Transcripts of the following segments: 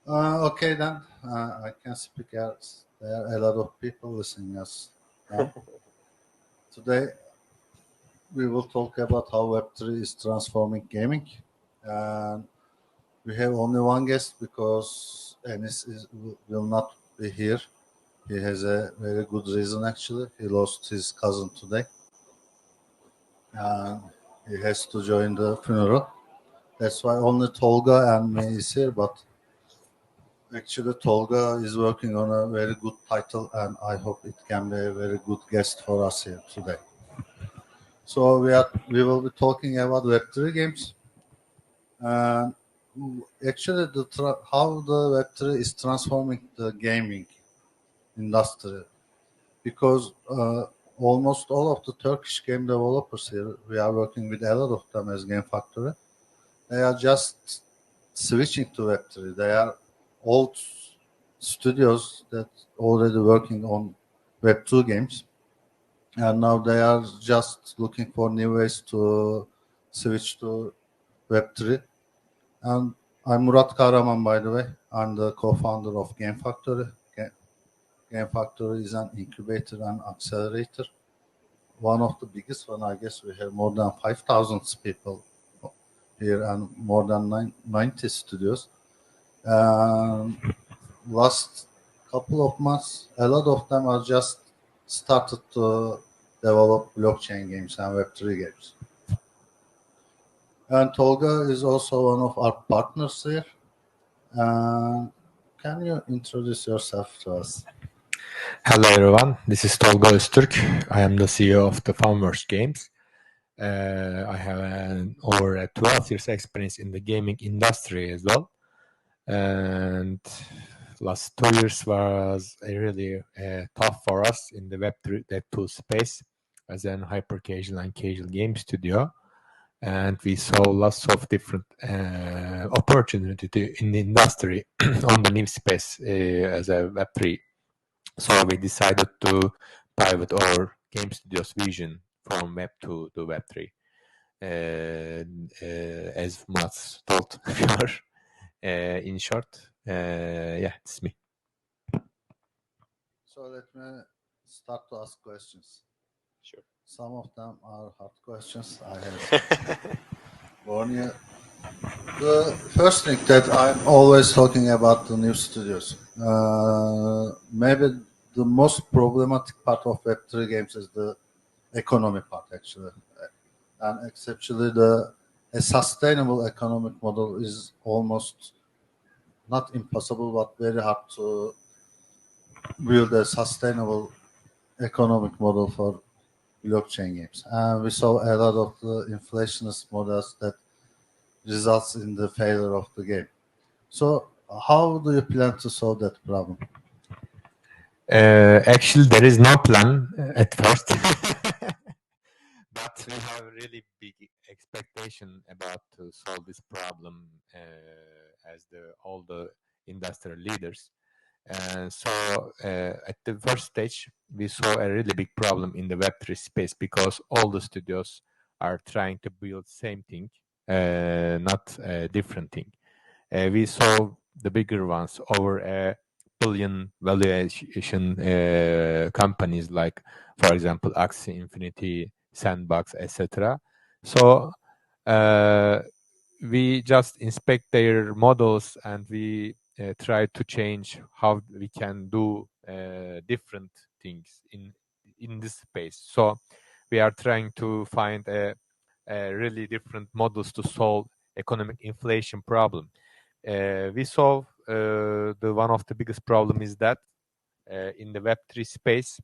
Okay then, I can speak as there are a lot of people listening us now. Today we will talk about how Web3 is transforming gaming. And we have only one guest because will not be here. He has a very good reason actually. He lost his cousin today and he has to join the funeral. That's why only Tolga and me is here, but actually, Tolga is working on a very good title, and I hope it can be a very good guest for us here today. So we will be talking about Web3 games, and actually how the Web3 is transforming the gaming industry. Because almost all of the Turkish game developers here, we are working with a lot of them as Game Factory. They are just switching to Web3. They are old studios that already working on Web2 games, and now they are just looking for new ways to switch to Web3. And I'm Murat Kahraman, by the way. I'm the co-founder of Game Factory. Game Factory is an incubator and accelerator. One of the biggest one, I guess. We have more than 5,000 people here and more than 90 studios. Last couple of months, a lot of them are just started to develop blockchain games and Web3 games. And Tolga is also one of our partners here. Can you introduce yourself to us? Hello everyone, this is Tolga Ozturk. I am the CEO of the Funverse Games. I have over 12 years experience in the gaming industry as well. And last 2 years was really tough for us in the Web3, Web2 space as an hyper casual and casual game studio. And we saw lots of different opportunity in the industry on the new space as a Web3. So we decided to pivot our game studio's vision from Web 2 to Web 3. As Murat told before, in short, it's me. So let me start to ask questions. Sure. Some of them are hard questions. I have warned you. The first thing that I'm always talking about the new studios. Maybe the most problematic part of Web3 games is the economy part, actually. And exceptionally, a sustainable economic model is almost not impossible, but very hard to build a sustainable economic model for blockchain games. And we saw a lot of the inflationist models that results in the failure of the game. So, how do you plan to solve that problem? Actually, there is no plan at first, but we have really big expectation about to solve this problem as all the industrial leaders. At the first stage, we saw a really big problem in the Web3 space because all the studios are trying to build same thing, not a different thing. We saw the bigger ones over a billion valuation companies like, for example, Axie Infinity, Sandbox, etc. So we just inspect their models and we try to change how we can do different things in this space. So we are trying to find a really different models to solve economic inflation problem. We solve the one of the biggest problem is that in the Web3 space,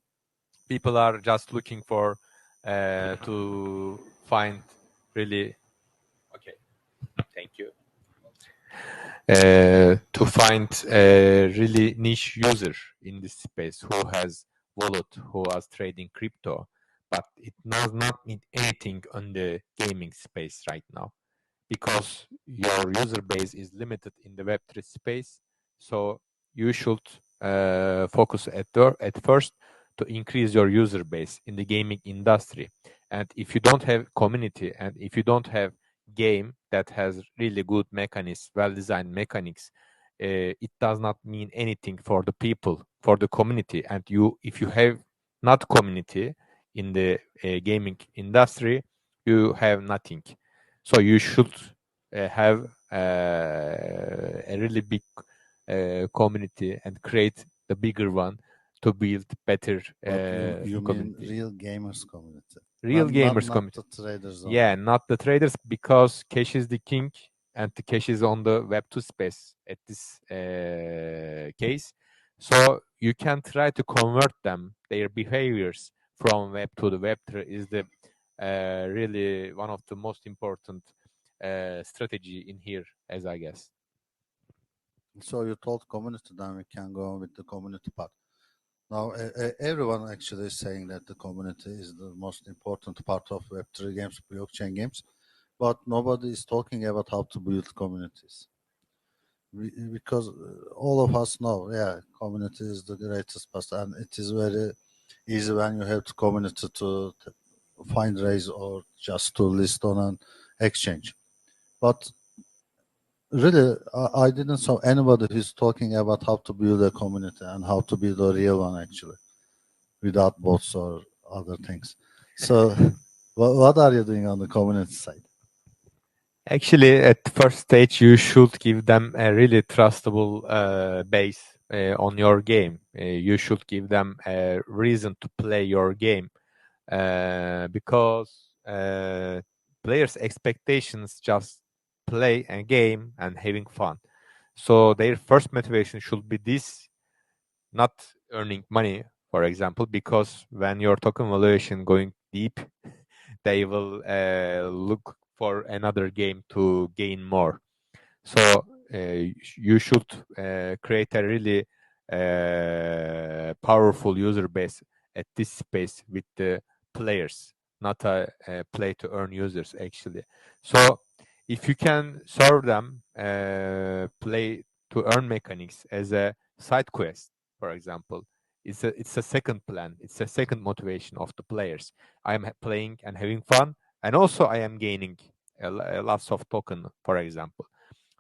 people are just looking for to find really okay. Thank you. To find a really niche user in this space who has wallet, who is trading crypto, but it does not mean anything on the gaming space right now because your user base is limited in the Web3 space. So you should focus at first to increase your user base in the gaming industry. And if you don't have community and if you don't have game that has really good mechanics, well-designed mechanics, it does not mean anything for the people, for the community. And if you have not community in the gaming industry, you have nothing. So you should have a really big community and create the bigger one to build better But you mean community. real gamers community? Real gamers not community. the traders only. Yeah, not the traders, because cash is the king and the cash is on the Web2 space at this case. So you can try to convert them, their behaviors from Web2 to Web3 is the really one of the most important strategy in here, as I guess. So you told community, then we can go on with the community part. Now, everyone actually is saying that the community is the most important part of Web3 games, blockchain games, but nobody is talking about how to build communities. Because all of us know, yeah, community is the greatest part, and it is very easy when you have the community to fundraise or just to list on an exchange. But really, I didn't saw anybody who's talking about how to build a community and how to build a real one actually, without bots or other things. So, what are you doing on the community side? Actually, at the first stage, you should give them a really trustable base on your game. You should give them a reason to play your game, because players' expectations just play a game and having fun. So their first motivation should be this, not earning money, for example, because when your token valuation going deep, they will look for another game to gain more. So you should create a really powerful user base at this space with the players, not a play to earn users actually. So if you can serve them play to earn mechanics as a side quest, for example, it's a second plan, it's a second motivation of the players. I am playing and having fun, and also I am gaining lots of token, for example.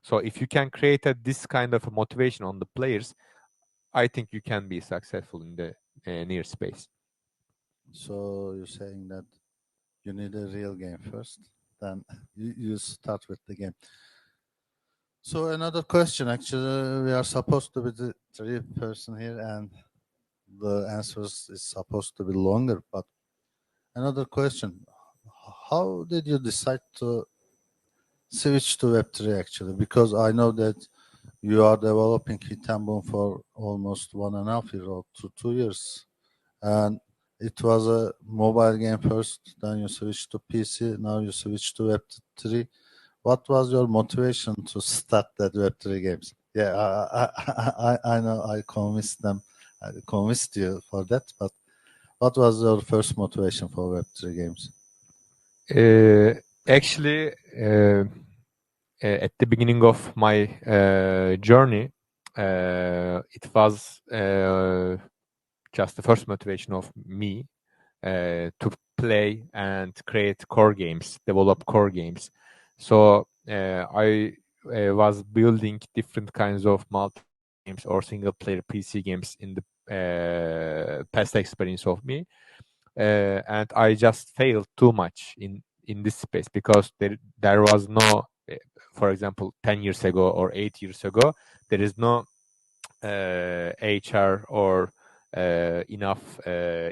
So if you can create this kind of a motivation on the players, I think you can be successful in the near space. So you're saying that you need a real game first, then you start with the game. So another question, actually, we are supposed to be the three person here, and the answers is supposed to be longer. But another question: how did you decide to switch to Web3 actually? Because I know that you are developing Istanbul for almost 1.5 years or 2 years, and it was a mobile game first, then you switched to PC, now you switch to Web3. What was your motivation to start that Web3 games? Yeah, I know I convinced them, I convinced you for that, but what was your first motivation for Web3 games? Actually, at the beginning of my journey, it was just the first motivation of me to play and create core games, develop core games. So I was building different kinds of multi games or single player PC games in the past experience of me, and I just failed too much in this space because there was no, for example, 10 years ago or 8 years ago, there is no HR or enough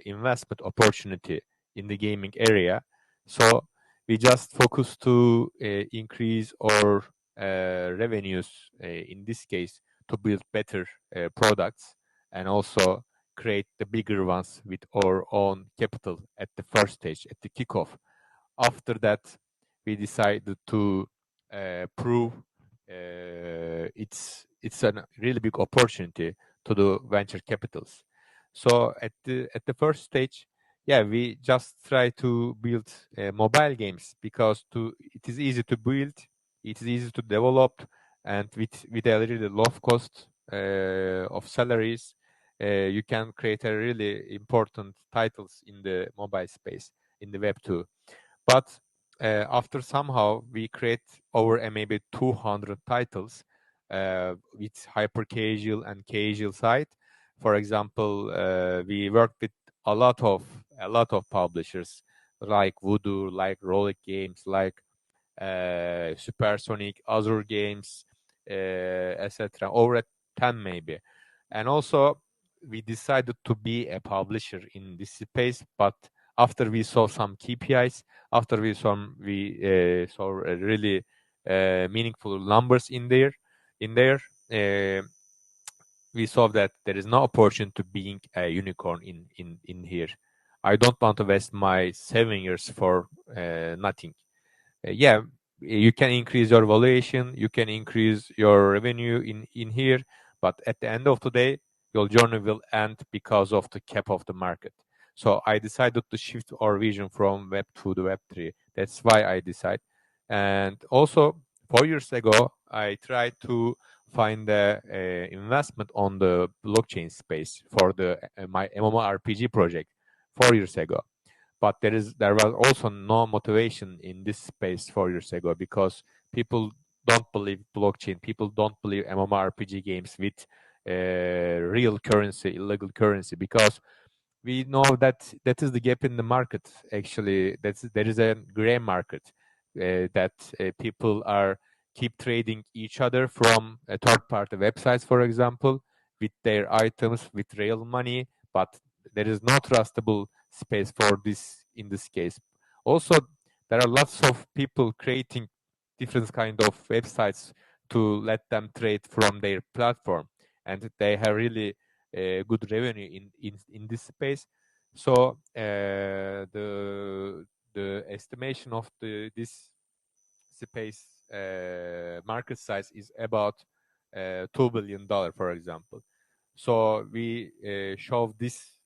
investment opportunity in the gaming area. So we just focus to increase our revenues in this case to build better products and also create the bigger ones with our own capital at the first stage, at the kickoff. After that, we decided to prove it's a really big opportunity to do venture capitals. So at the first stage, yeah, we just try to build mobile games because it is easy to build, it is easy to develop, and with a really low cost of salaries, you can create a really important titles in the mobile space in the Web2. But after somehow we create over maybe 200 titles, with hyper casual and casual side. For example, we worked with a lot of publishers like Voodoo, like Roller Games, like Supersonic, Azure Games, etc. Over 10 maybe. And also we decided to be a publisher in this space, but after we saw some KPIs, after we saw really meaningful numbers in there, we saw that there is no opportunity to being a unicorn in here. I don't want to waste my 7 years for nothing. Yeah, you can increase your valuation, you can increase your revenue in here, but at the end of the day, your journey will end because of the cap of the market. So I decided to shift our vision from Web 2 to Web 3. That's why I decided. And also, 4 years ago, I tried to find a investment on the blockchain space for my MMORPG project 4 years ago. But there was also no motivation in this space 4 years ago because people don't believe blockchain, people don't believe MMORPG games with real currency, illegal currency, because we know that is the gap in the market. Actually, there is a gray market that people are keep trading each other from third-party websites, for example, with their items with real money, but there is no trustable space for this in this case. Also, there are lots of people creating different kind of websites to let them trade from their platform, and they have really good revenue in this space. So the estimation of this space market size is about $2 billion, for example. So we showed this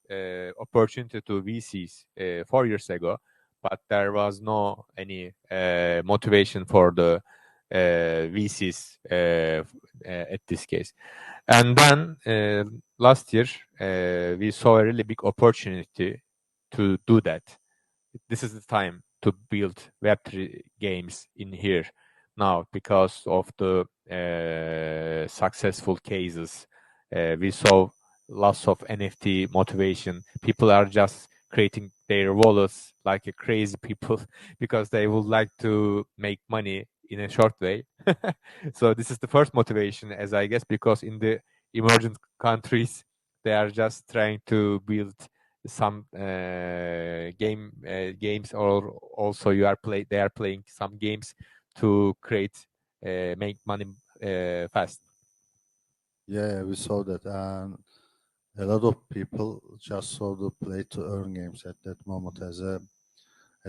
opportunity to VCs 4 years ago, but there was no any motivation for the VCs at this case. And then last year we saw a really big opportunity to do that. This is the time to build Web3 games in here now because of the successful cases. We saw lots of NFT motivation. People are just creating their wallets like a crazy people because they would like to make money in a short way. So this is the first motivation, as I guess, because in the emerging countries, they are just trying to build some games, or also they are playing some games to make money fast. Yeah, we saw that, and a lot of people just saw the play to earn games at that moment as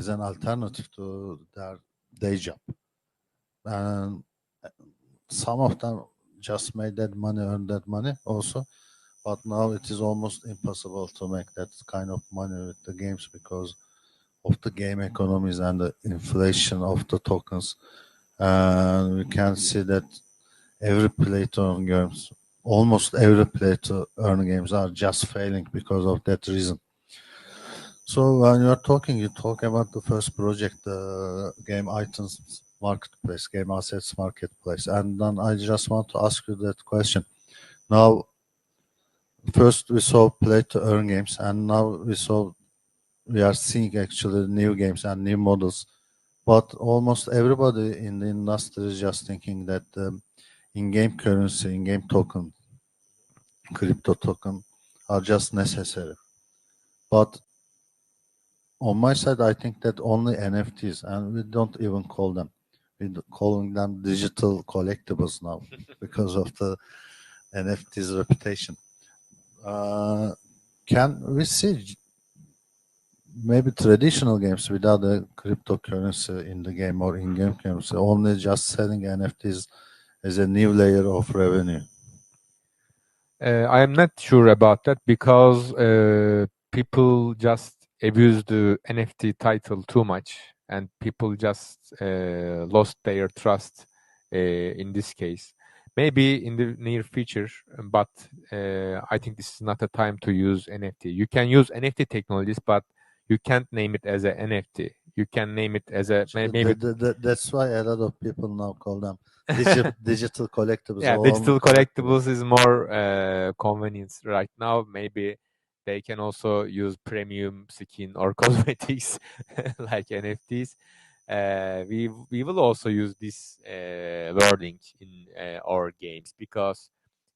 an alternative to their day job, and some of them just made that money, earned that money also. But now it is almost impossible to make that kind of money with the games because of the game economies and the inflation of the tokens. And we can see that every play to earn games, almost every play to earn games are just failing because of that reason. So when you're talking, you talk about the first project, the game items marketplace, game assets marketplace. And then I just want to ask you that question. Now, first we saw play to earn games, and now we are seeing actually new games and new models. But almost everybody in the industry is just thinking that in-game currency, in-game token, crypto token are just necessary. But on my side, I think that only NFTs, and we don't even call them. We're calling them digital collectibles now because of the NFTs reputation. Can we see maybe traditional games without a cryptocurrency in the game or in-game currency, only just selling NFTs as a new layer of revenue? I am not sure about that because people just abuse the NFT title too much, and people just lost their trust in this case. Maybe in the near future, but I think this is not a time to use NFT. You can use NFT technologies, but you can't name it as an NFT. You can name it as a maybe. That's why a lot of people now call them Digital collectibles. Yeah, all digital collectibles. collectibles is more convenience right now. Maybe they can also use premium skin or cosmetics like NFTs. We will also use this wording in our games because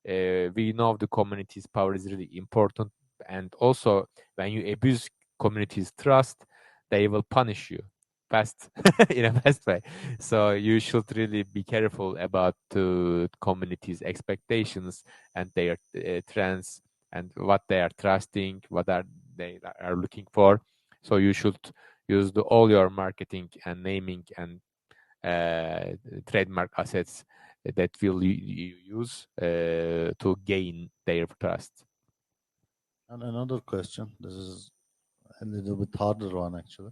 we know the community's power is really important, and also when you abuse community's trust, they will punish you fast in a fast way. So you should really be careful about the community's expectations and their trends and what they are trusting, what they are looking for. So you should use all your marketing and naming and trademark assets that will you use to gain their trust. And another question. This is a little bit harder one actually.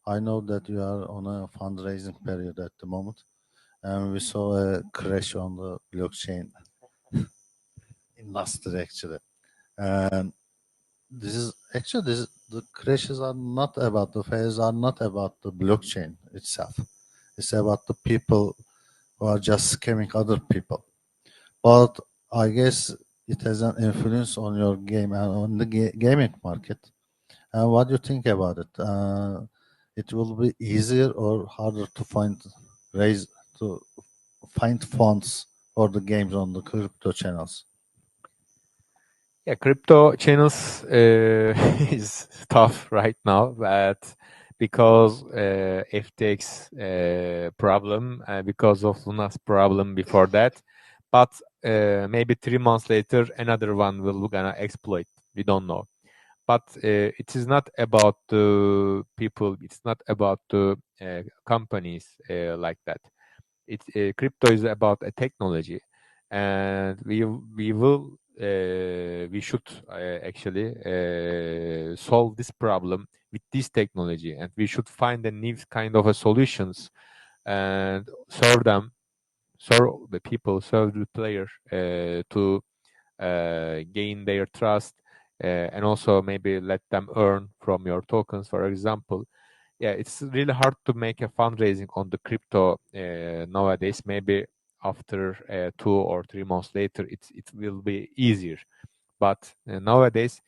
I know that you are on a fundraising period at the moment, and we saw a crash on the blockchain industry actually. And the crashes are not about the failures are not about the blockchain itself. It's about the people who are just scamming other people. But I guess it has an influence on your game and on the gaming market. And what do you think about it? It will be easier or harder to raise to find funds for the games on the crypto channels? Yeah, crypto channels is tough right now, but because FTX problem, because of Luna's problem before that, but maybe 3 months later, another one will gonna exploit. We don't know. But it is not about the people. It's not about the companies like that. It's crypto is about a technology, and we should actually solve this problem with this technology, and we should find a new kind of a solutions and serve the people, serve the player to gain their trust, and also maybe let them earn from your tokens, for example. Yeah, it's really hard to make a fundraising on the crypto nowadays. Maybe after 2 or 3 months later, it will be easier. But nowadays,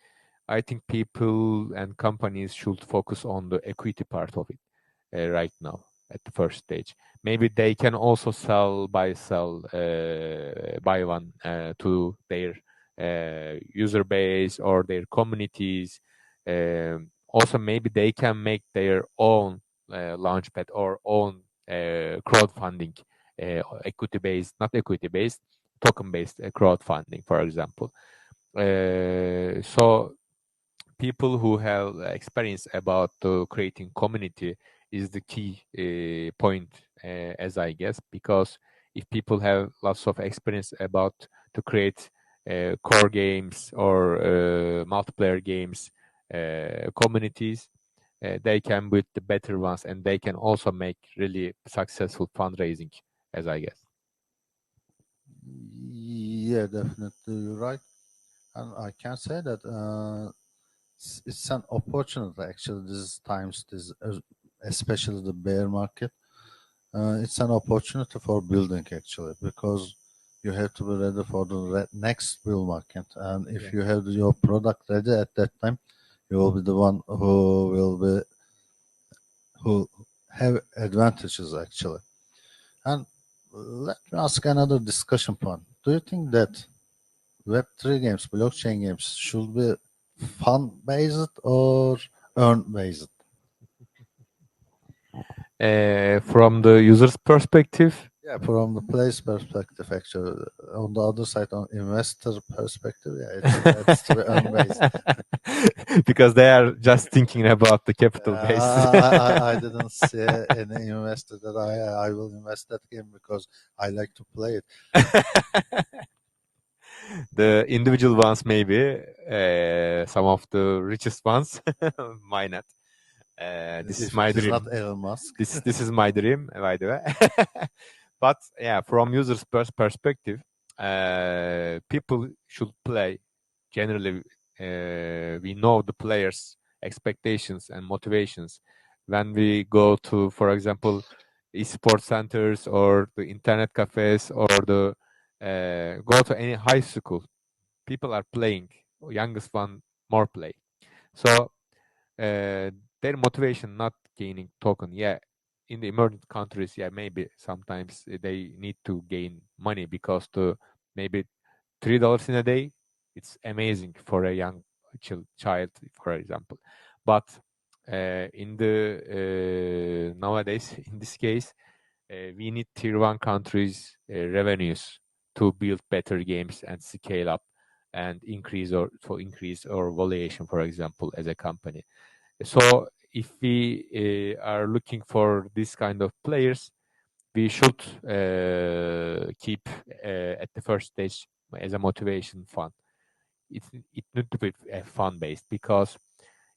I think people and companies should focus on the equity part of it right now at the first stage. Maybe they can also buy one to their user base or their communities. Also, maybe they can make their own launchpad or own crowdfunding, not equity based, token based crowdfunding, for example. So people who have experience about creating community is the key point, as I guess, because if people have lots of experience about to create core games or multiplayer games communities, they can build the better ones, and they can also make really successful fundraising, as I guess. Yeah, definitely, you're right. And I can say that it's an opportunity actually. These times, especially the bear market, it's an opportunity for building actually, because you have to be ready for the next bull market. And if you have your product ready at that time, you will be the one who have advantages actually. And let me ask another discussion point. Do you think that Web3 games, blockchain games, should be fun-based or earn-based? From the user's perspective, Yeah, from the player's perspective, actually. On the other side, on investor perspective, yeah, it's to be earn-based. because they are just thinking about the capital base. I didn't see any investor that I will invest that game because I like to play it. The individual ones, maybe some of the richest ones, might not. This is If my it is dream. not Elon Musk. This is my dream, by the way. But yeah, from users' perspective, people should play. Generally, we know the players' expectations and motivations. When we go to, for example, esports centers or the internet cafes or the go to any high school. People are playing. Youngest one more play. So their motivation not gaining token. Yeah, in the emerging countries, yeah, maybe sometimes they need to gain money because to maybe $3 in a day, it's amazing for a young child, for example. But in the nowadays, in this case, we need tier one countries revenues to build better games and scale up and increase our valuation, for example, as a company. So if we are looking for this kind of players, we should keep at the first stage as a motivation fund. It need to be fun based, because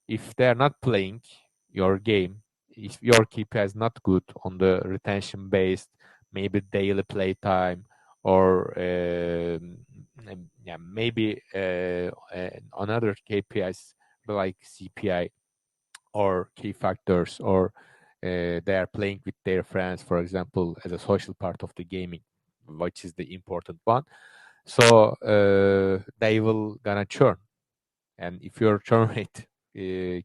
if they are not playing your game, if your KPI is not good on the retention based, maybe daily play time, or yeah, maybe another KPIs like CPI or key factors, or they are playing with their friends, for example, as a social part of the gaming, which is the important one. So they will gonna churn, and if your churn rate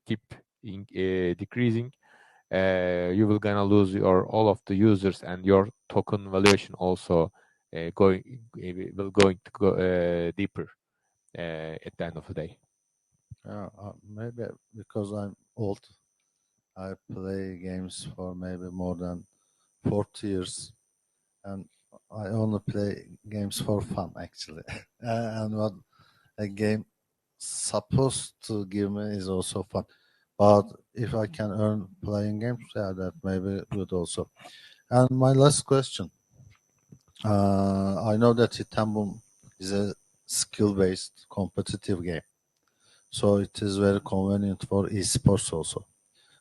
keep decreasing, you will gonna lose your all of the users, and your token valuation also going to go deeper at the end of the day. Yeah, maybe because I'm old, I play games for maybe more than 40 years, and I only play games for fun, actually. And what a game supposed to give me is also fun. But if I can earn playing games, yeah, that may be good also. And my last question. I know that Istanbul is a skill-based competitive game, so it is very convenient for esports also.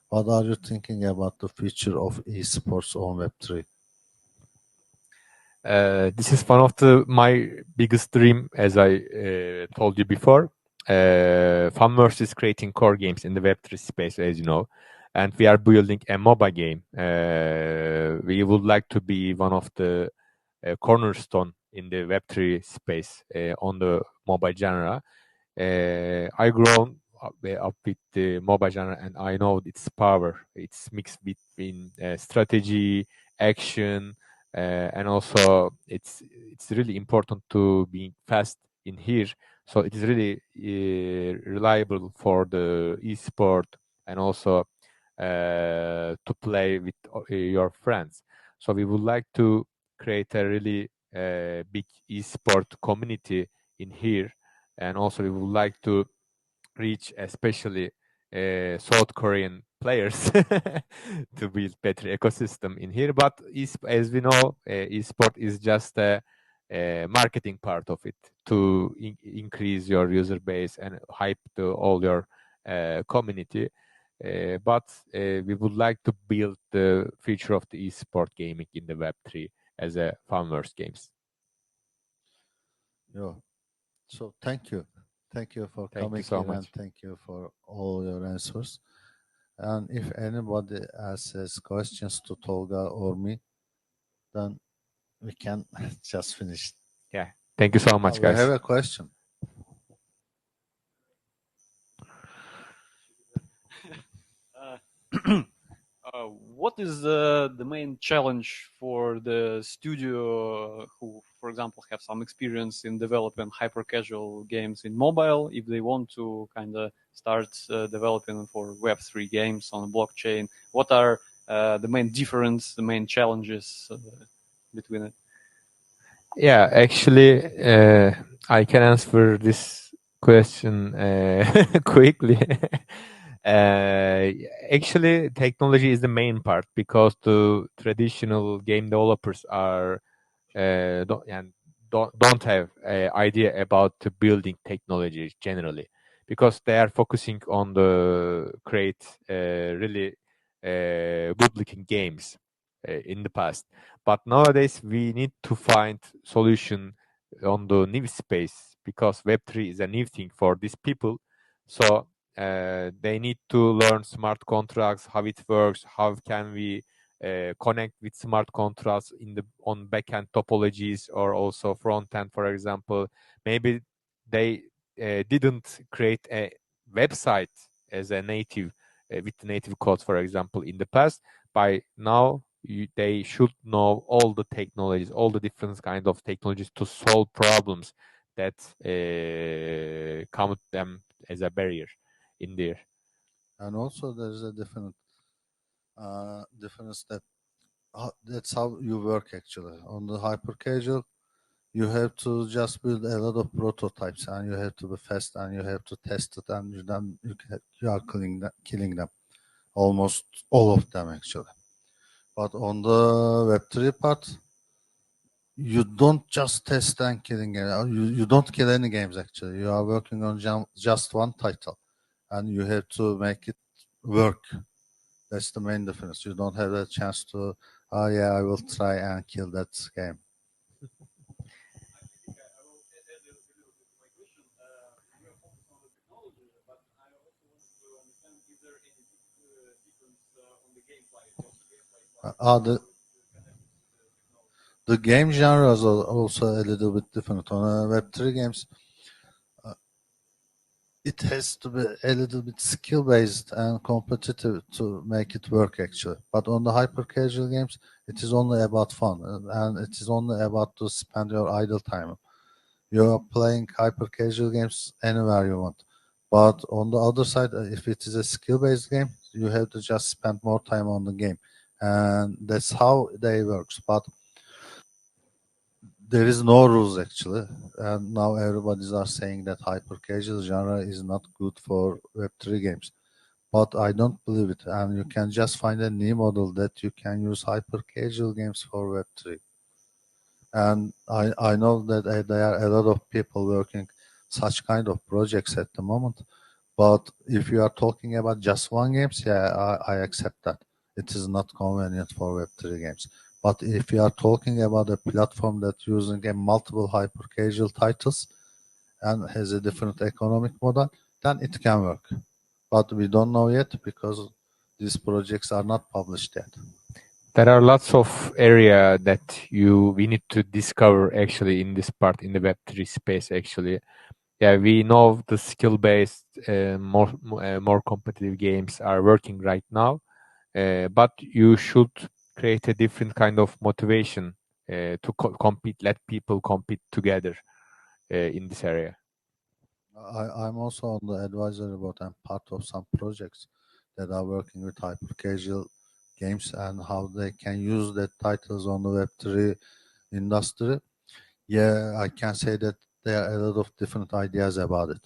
What are you thinking about the future of esports on Web3? This is one of my biggest dream, as I told you before. Funverse is creating core games in the Web3 space, as you know, and we are building a MOBA game. We would like to be one of the cornerstone in the Web3 space on the mobile genre. I grown up with the mobile genre, and I know its power. It's mixed between strategy, action, and also it's really important to be fast in here. So it is really reliable for the esport, and also to play with your friends. So we would like to create a really big esport community in here, and also we would like to reach especially South Korean players to build better ecosystem in here. But as we know, esport is just a marketing part of it to increase your user base and hype all your community. But we would like to build the future of the esport gaming in the Web3 as a Funverse Games. Yeah. So thank you. Thank you for Thank coming you so here, much. and thank you for all your answers. And if anybody has questions to Tolga or me, then we can just finish. Yeah. Thank you so much, We have guys. a question. What is the main challenge for the studio who, for example, have some experience in developing hyper casual games in mobile, if they want to kind of start developing for Web3 games on blockchain? What are the main difference, the main challenges between it? Yeah, actually, I can answer this question quickly. Actually, technology is the main part, because the traditional game developers are don't have an idea about the building technology generally, because they are focusing on the create really good looking games in the past. But nowadays we need to find solution on the new space, because Web3 is a new thing for these people. So they need to learn smart contracts, how it works, how can we connect with smart contracts on backend topologies or also front end, for example. Maybe they didn't create a website as a native with native code, for example, in the past. By now, they should know all the technologies, all the different kind of technologies to solve problems that come to them as a barrier in there. And also there's a difference that that's how you work actually. On the hyper casual, you have to just build a lot of prototypes, and you have to be fast, and you have to test it, and you are killing them, almost all of them actually. But on the Web3 part, you don't just test and killing it. You don't kill any games actually. You are working on just one title, and you have to make it work. That's the main difference. You don't have a chance to, oh yeah, I will try and kill that game. The game genres are also a little bit different. On Web3 games, it has to be a little bit skill-based and competitive to make it work actually. But on the hyper-casual games, it is only about fun, and it is only about to spend your idle time. You are playing hyper-casual games anywhere you want. But on the other side, if it is a skill-based game, you have to just spend more time on the game. And that's how they works. But there is no rules actually, and now everybody's are saying that hyper casual genre is not good for Web3 games, but I don't believe it. And you can just find a new model that you can use hyper casual games for Web3. And I know that there are a lot of people working such kind of projects at the moment. But if you are talking about just one games, yeah, I accept that. It is not convenient for Web3 games. But if you are talking about a platform that using a multiple hyper casual titles and has a different economic model, then it can work. But we don't know yet because these projects are not published yet. There are lots of area that we need to discover actually in this part in the Web3 space actually. Yeah, we know the skill-based, more competitive games are working right now, but you should create a different kind of motivation to compete, let people compete together in this area. I'm also on the advisory board and part of some projects that are working with hyper casual games and how they can use the titles on the Web3 industry. Yeah, I can say that there are a lot of different ideas about it.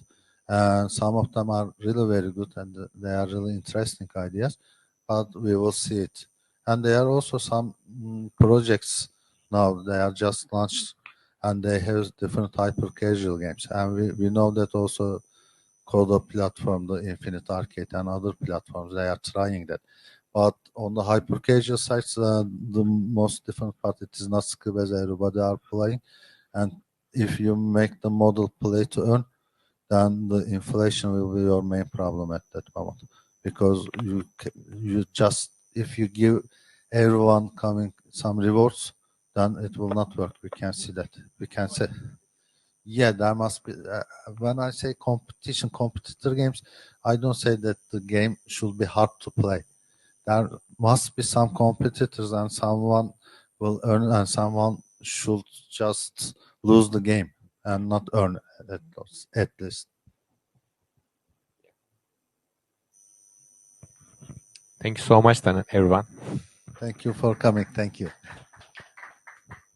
And some of them are really very good and they are really interesting ideas, but we will see it. And there are also some projects now, they are just launched and they have different hyper casual games. And we know that also Coda platform, the Infinite Arcade and other platforms, they are trying that. But on the hyper casual sites, the most different part, it is not skill as everybody are playing. And if you make the model play to earn, then the inflation will be your main problem at that moment. Because you just, if you give everyone coming some rewards, then it will not work. We can see that. We can say, yeah, there must be. When I say competition, competitor games, I don't say that the game should be hard to play. There must be some competitors, and someone will earn, and someone should just lose the game and not earn at least. Thank you so much, then, everyone. Thank you for coming. Thank you.